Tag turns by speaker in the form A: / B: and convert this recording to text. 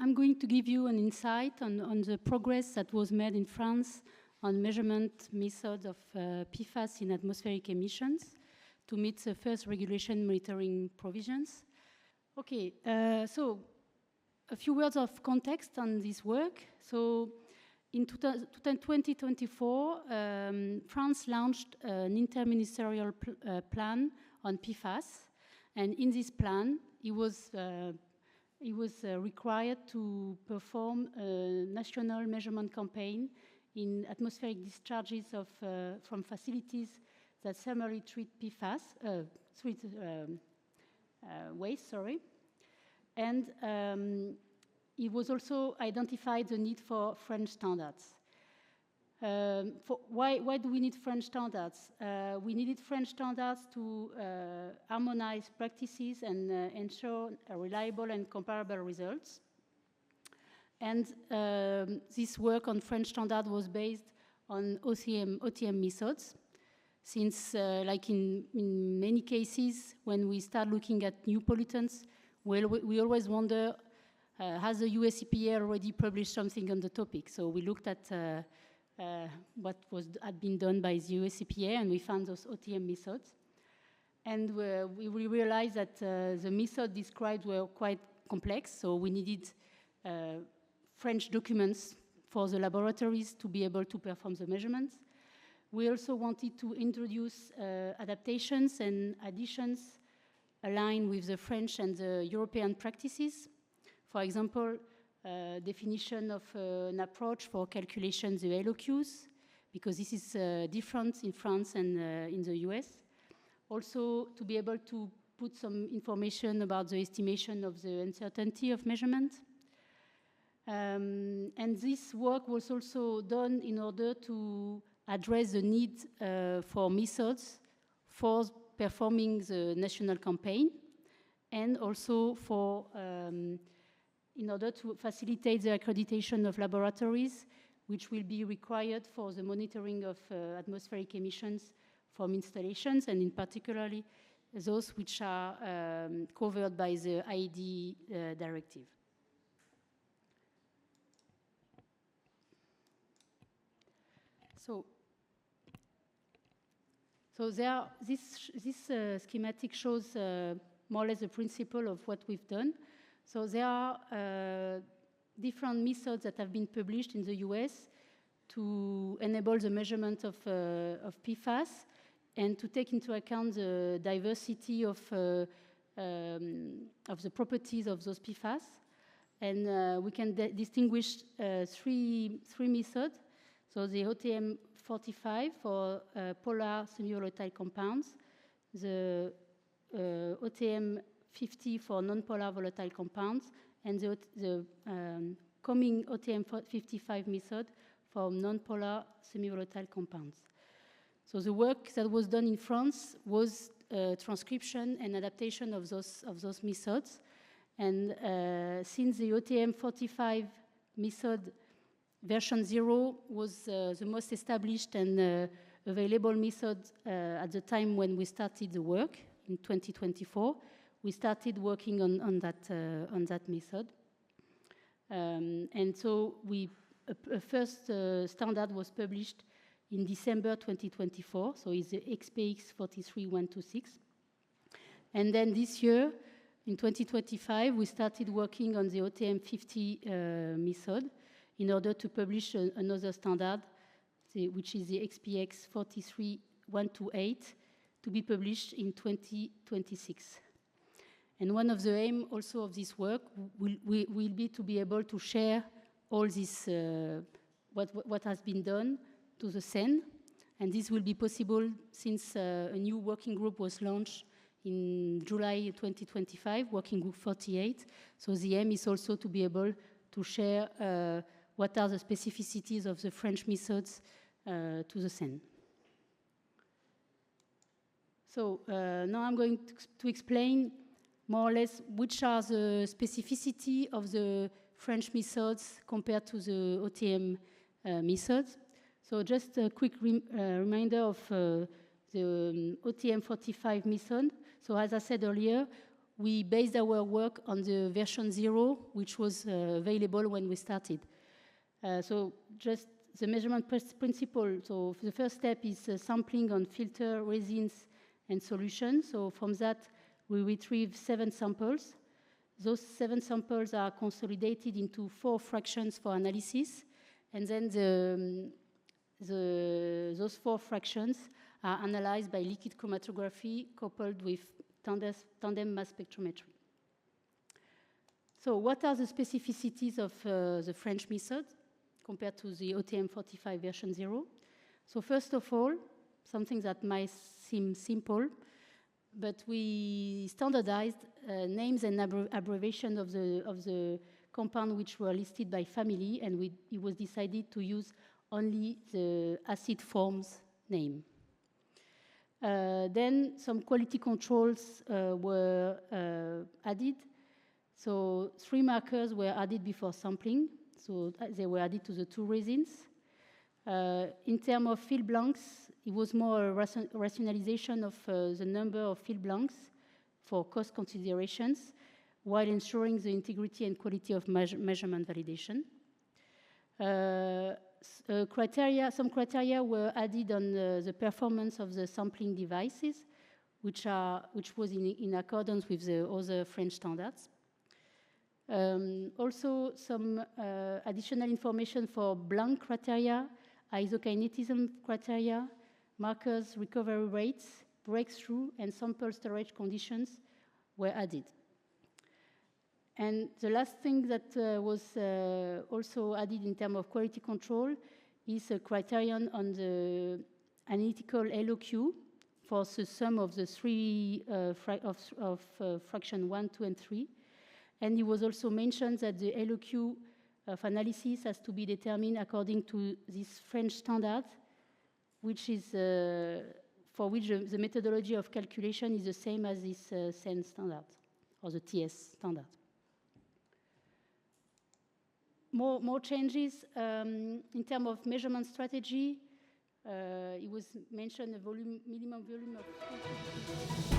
A: I'm going to give you an insight on the progress that was made in France on measurement methods of PFAS in atmospheric emissions to meet the first regulation monitoring provisions. Okay, so a few words of context on this work. So in 2024, France launched an interministerial plan on PFAS. And in this plan, it was required to perform a national measurement campaign in atmospheric discharges of, from facilities that thermally treat PFAS, waste, sorry. And it was also identified the need for French standards. Why do we need French standards? We needed French standards to harmonize practices and ensure reliable and comparable results. And this work on French standard was based on OTM methods, since like in many cases, when we start looking at new pollutants, we always wonder, has the US EPA already published something on the topic? So we looked at what had been done by the US EPA, and we found those OTM methods. And we realized that the methods described were quite complex, so we needed French documents for the laboratories to be able to perform the measurements. We also wanted to introduce adaptations and additions aligned with the French and the European practices. For example, definition of an approach for calculations of LOQs, because this is different in France and in the US. Also, to be able to put some information about the estimation of the uncertainty of measurement. And this work was also done in order to address the need for methods for performing the national campaign, and also for in order to facilitate the accreditation of laboratories, which will be required for the monitoring of atmospheric emissions from installations, and in particularly those which are covered by the IED directive. So this schematic shows more or less the principle of what we've done. So there are different methods that have been published in the US to enable the measurement of PFAS and to take into account the diversity of the properties of those PFAS. And we can distinguish three methods. So the OTM45 for polar semi-volatile compounds, the OTM50 for non-polar volatile compounds, and the coming OTM55 method for non-polar semi-volatile compounds. So the work that was done in France was transcription and adaptation of those methods. And since the OTM45 method version 0 was the most established and available method at the time when we started the work in 2024, we started working on that method. And so a first standard was published in December 2024, so it's the XPX 43126. And then this year, in 2025, we started working on the OTM50 method in order to publish another standard, which is the XPX 43128, to be published in 2026. And one of the aims also of this work will be to be able to share all this, what has been done to the CEN. And this will be possible since a new working group was launched in July 2025, Working Group 48. So the aim is also to be able to share what are the specificities of the French methods to the CEN. So now I'm going to explain more or less which are the specificity of the French methods compared to the OTM methods. So just a quick reminder of the OTM45 method. So as I said earlier, we based our work on the version 0, which was available when we started. So just the measurement principle. So the first step is sampling on filter, resins, and solutions. So from that, we retrieve 7 samples. Those 7 samples are consolidated into 4 fractions for analysis. And then those 4 fractions are analyzed by liquid chromatography coupled with tandem mass spectrometry. So what are the specificities of the French method compared to the OTM45 version 0? So first of all, something that might seem simple, but we standardized names and abbreviation of the compound which were listed by family, and it was decided to use only the acid forms name. Then some quality controls were added. So 3 markers were added before sampling. So they were added to the 2 resins. In terms of fill blanks, it was more a rationalization of the number of fill blanks for cost considerations, while ensuring the integrity and quality of measurement validation. Some criteria were added on the performance of the sampling devices, which was in accordance with the other French standards. Also, some additional information for blank criteria, isokinetism criteria, markers, recovery rates, breakthrough, and sample storage conditions were added. And the last thing that was also added in terms of quality control is a criterion on the analytical LOQ for the sum of the 3 fraction 1, 2, and 3. And it was also mentioned that the LOQ of analysis has to be determined according to this French standard, which is for which the methodology of calculation is the same as this SEN standard, or the TS standard. More changes in terms of measurement strategy. It was mentioned a minimum volume of